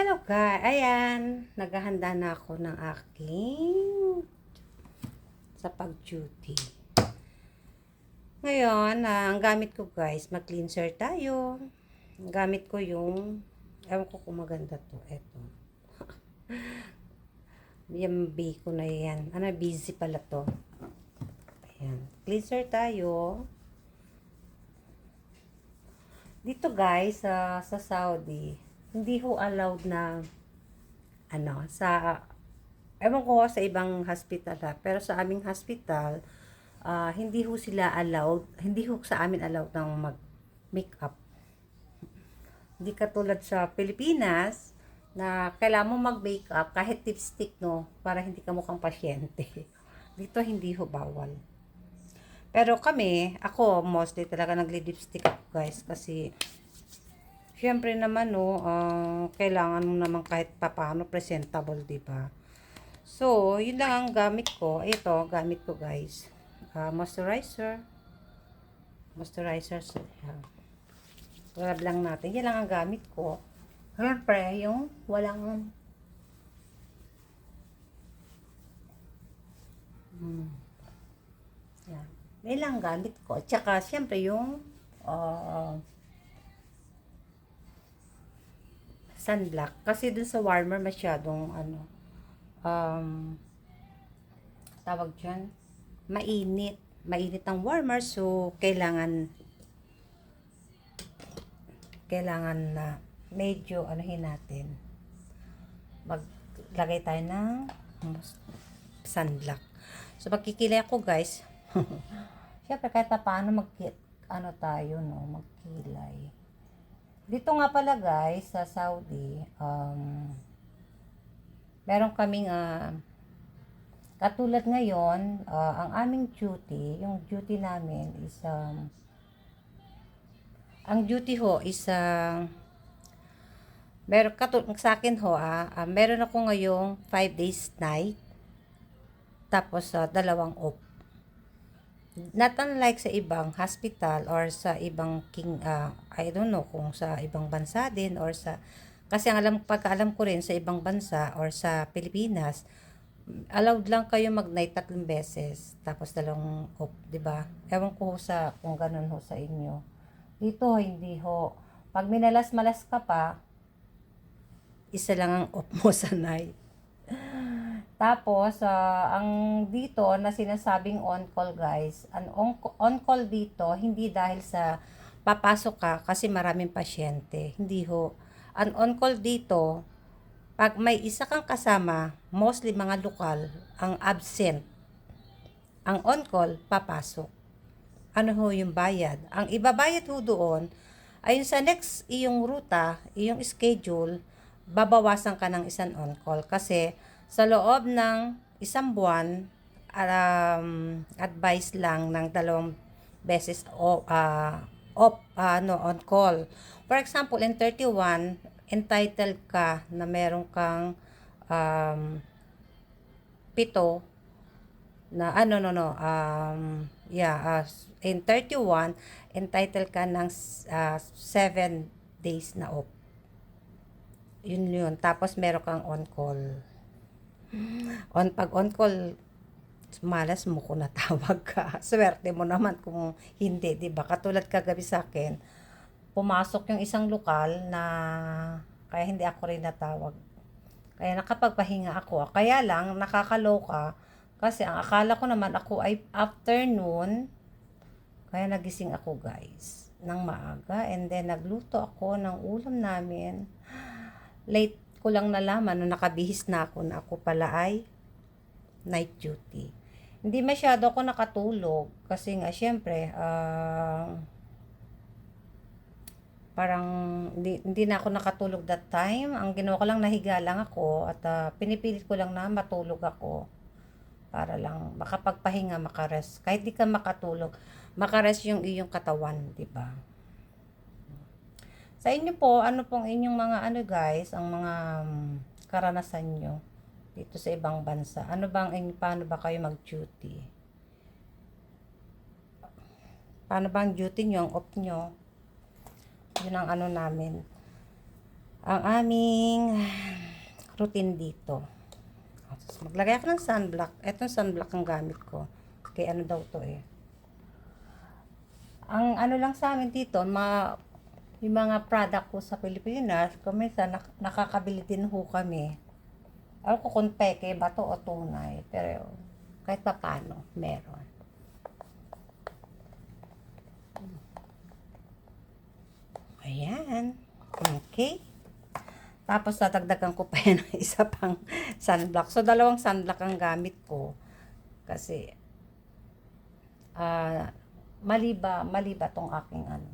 Hello guys, ayan, naghahanda na ako ng aking sa pag-duty. Ngayon, ang gamit ko guys, mag-cleanser tayo. Ang gamit ko yung, ewan ko kung maganda to, eto. Yung B ko na yan. Busy pala to. Ayan, cleanser tayo. Dito guys, sa Saudi, hindi ho allowed na ewan ko sa ibang hospital pero sa aming hospital, hindi ho sila allowed, hindi ho sa amin allowed ng mag-makeup. Hindi katulad sa Pilipinas, na kailangan mo mag-makeup kahit lipstick, no, para hindi ka mukhang pasyente. Dito hindi ho bawal. Pero ako mostly talaga nagli-lipstick ako guys, kasi syempre naman no, kailangan mo naman kahit papaano presentable, di ba? So, yun lang ang gamit ko. Ito, gamit ko guys. Moisturizer. Moisturizer. Grab lang natin. Yan lang ang gamit ko. Siyempre, yung walang yan. Yan lang ang gamit ko. Tsaka, siyempre, yung sunblock. Kasi dun sa warmer, masyadong tawag dyan, mainit. Mainit ang warmer, so kailangan na medyo natin. Maglagay tayo ng sunblock. So magkikilay ako guys. Siyempre kahit paano tayo, no, magkilay. Dito nga pala guys, sa Saudi, meron kaming katulad ngayon, ang aming duty, yung duty namin is ang duty ho is meron sa akin ho, meron ako ngayong 5 days night, tapos 2 off. Not unlike sa ibang hospital or sa ibang I don't know kung sa ibang bansa din or kasi pagkaalam ko rin sa ibang bansa or sa Pilipinas, allowed lang kayo mag-night 3 beses, tapos 2 off, 'di ba? Ewan ko kung ganun ho sa inyo. Dito hindi ho. Pag minalas-malas ka pa, isa lang ang off mo sa night. Tapos, ang dito na sinasabing on-call guys, ang on-call dito, hindi dahil sa papasok ka kasi maraming pasyente. Hindi ho. Ang on-call dito, pag may isa kang kasama, mostly mga lokal, ang absent, ang on-call, papasok. Ano ho yung bayad? Ang ibabayad ho doon, ayun sa next iyong ruta, iyong schedule, babawasan ka ng isang on-call. Kasi sa loob ng 1 buwan, advice lang ng 2 beses on-call. For example, in 31, entitled ka na meron kang 7 na in 31, entitled ka ng 7 days na off. Yun. Tapos meron kang on-call. Pag on-call, malas mo kung natawag ka. Swerte mo naman kung hindi, 'di ba? Katulad kagabi sa akin, pumasok yung isang lokal na kaya hindi ako rin natawag. Kaya nakapagpahinga ako. Kaya lang nakakaloka kasi ang akala ko naman ako ay afternoon. Kaya nagising ako guys ng maaga, and then nagluto ako ng ulam namin. Late ko lang nalaman nung nakabihis na ako pala ay night duty. Hindi masyado ako nakatulog kasi nga syempre parang hindi na ako nakatulog that time. Ang ginawa ko lang, nahiga lang ako at pinipilit ko lang na matulog ako para lang makapagpahinga, makarest. Kahit di ka makatulog, makarest yung iyong katawan, di ba? Sa inyo po, ano pong inyong mga guys, ang mga karanasan nyo dito sa ibang bansa? Paano ba kayo mag-duty? Paano ba ang duty nyo, ang off nyo? Yun ang namin. ang aming routine dito. Tapos maglagay ako ng sunblock. Etong sunblock ang gamit ko. Kaya ano daw to eh. Ang ano lang sa amin dito, yung mga product ko sa Pilipinas, kung minsan nakakabili din ho kami. Alam ko kung peke ba to o tunay. Pero kahit pa paano, meron. Ayan. Okay. Tapos tatagdagan ko pa yan ng isa pang sunblock. So, dalawang sunblock ang gamit ko. Kasi, maliba tong aking ano.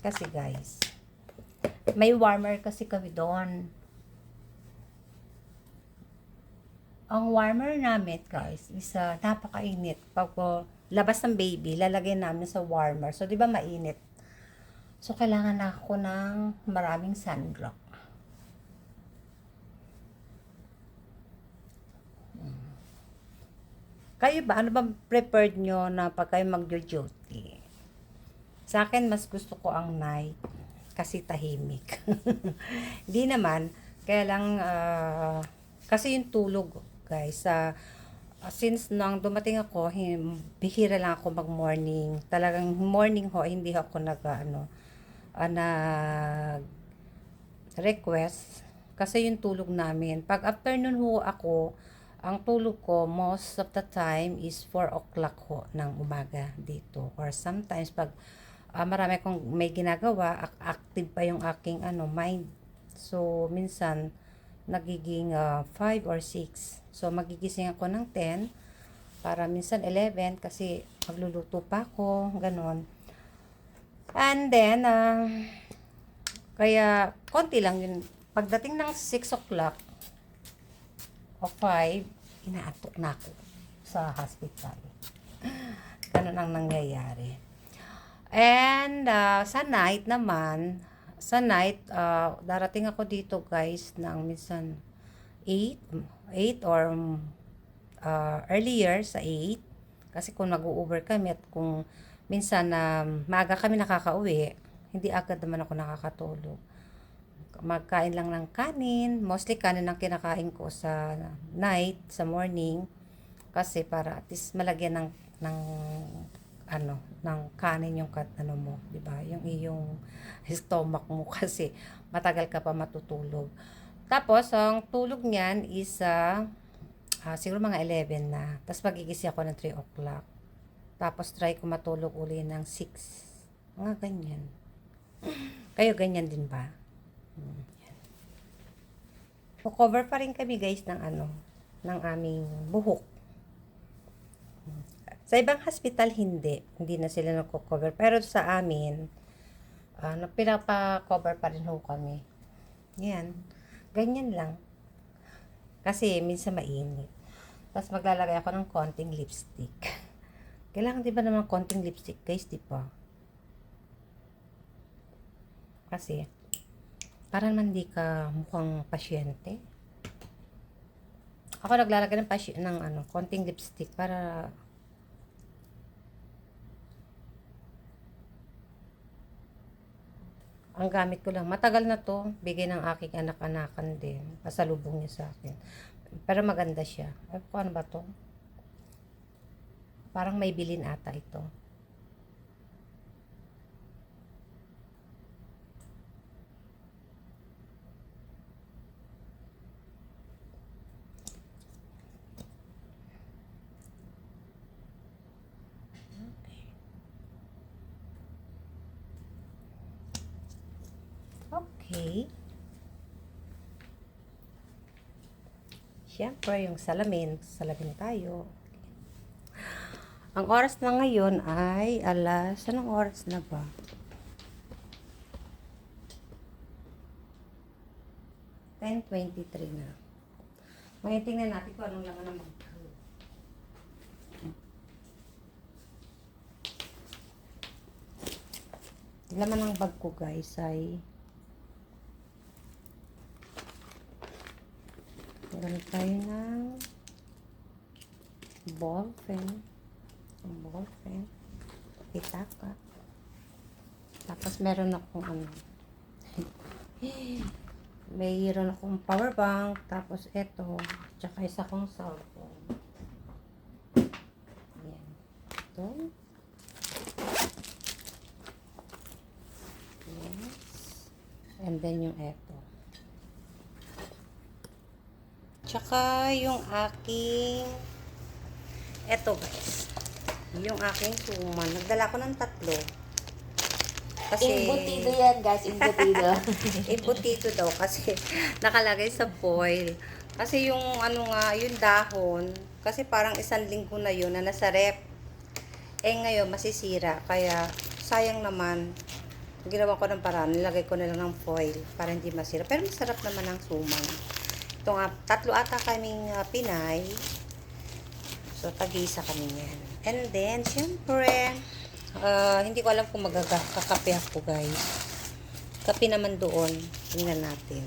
Kasi guys, may warmer kasi kami doon. Ang warmer namin guys, is napakainit. Pag labas ng baby, lalagay namin sa warmer. So, di ba mainit? So, kailangan ako ng maraming sunblock. Kayo ba? Ano ba prepared nyo na pag kayo mag-duty? Sa akin, mas gusto ko ang night. Kasi tahimik. Hindi naman. Kaya lang, kasi yung tulog, guys. Since nang dumating ako, bihira lang ako mag-morning. Talagang morning ho, hindi ako nag-request. Kasi yung tulog namin. Pag afternoon ho ako, ang tulog ko most of the time is 4 o'clock ho ng umaga dito. Or sometimes pag marami akong may ginagawa, active pa yung aking mind. So, minsan, nagiging 5 or 6. So, magigising ako ng 10 para minsan 11 kasi magluluto pa ako, ganon. And then, kaya konti lang yun. Pagdating ng 6 o'clock o 5, inaantok na ako sa hospital. Ganon ang nangyayari. And sa night naman, darating ako dito guys ng minsan 8 or earlier sa 8. Kasi kung nag-u-Uber kami at kung minsan maaga kami nakakauwi, hindi agad naman ako nakakatulog. Magkain lang ng kanin, mostly kanin ang kinakain ko sa night, sa morning, kasi para at least malagyan ng kanin yung mo, 'di ba? Yung iyong stomach mo kasi matagal ka pa matutulog. Tapos ang tulog niyan is siguro mga 11 na. Tapos magigising ako ng 3 o'clock. Tapos try ko matulog uli ng 6. Mga ganyan. Kayo ganyan din ba? So, cover pa rin kami guys ng aming buhok. Sa ibang hospital, hindi na sila nagko-cover. Pero sa amin, pinapa-cover pa rin ho kami. Yan. Ganyan lang. Kasi minsan mainit. Tapos maglalagay ako ng konting lipstick. Kailangan di ba naman konting lipstick guys, di ba? Kasi, para naman di ka mukhang pasyente. Ako naglalagay ng konting lipstick para ang gamit ko lang. Matagal na to. Bigay ng aking anak-anakan din. Pasalubong niya sa akin. Pero maganda siya. Ay, ano ba to? Parang may bilin ata ito. Okay. Siyempre, yung salamin tayo. Ang oras na ngayon ay anong oras na ba? 10:23 na. Ngayon tingnan natin kung anong laman ng bag. Laman ng bag ko guys ay gamit tayo ng ball pen, pitaka. Tapos meron akong Mayroon akong power bank, tapos ito, tsaka isa kong cellphone. Yan. Ito. Yes. And then yung ito. Tsaka yung aking eto guys. Yung aking suman. Nagdala ko ng 3. Kasi Imbutido yan, guys. Imbutido. imbutido daw kasi nakalagay sa foil. Kasi yung ano nga, yung dahon, kasi parang 1 linggo na yun na nasa rep. Eh ngayon masisira, kaya sayang naman. Ginawa ko ng paraan, nilagay ko na lang ng foil para hindi masira. Pero masarap naman ang suman. Ito nga, 3 ata kaming Pinay. So, tag-isa kami yan. And then, syempre, hindi ko alam kung magkakape ako, guys. Kape naman doon. Tingnan natin.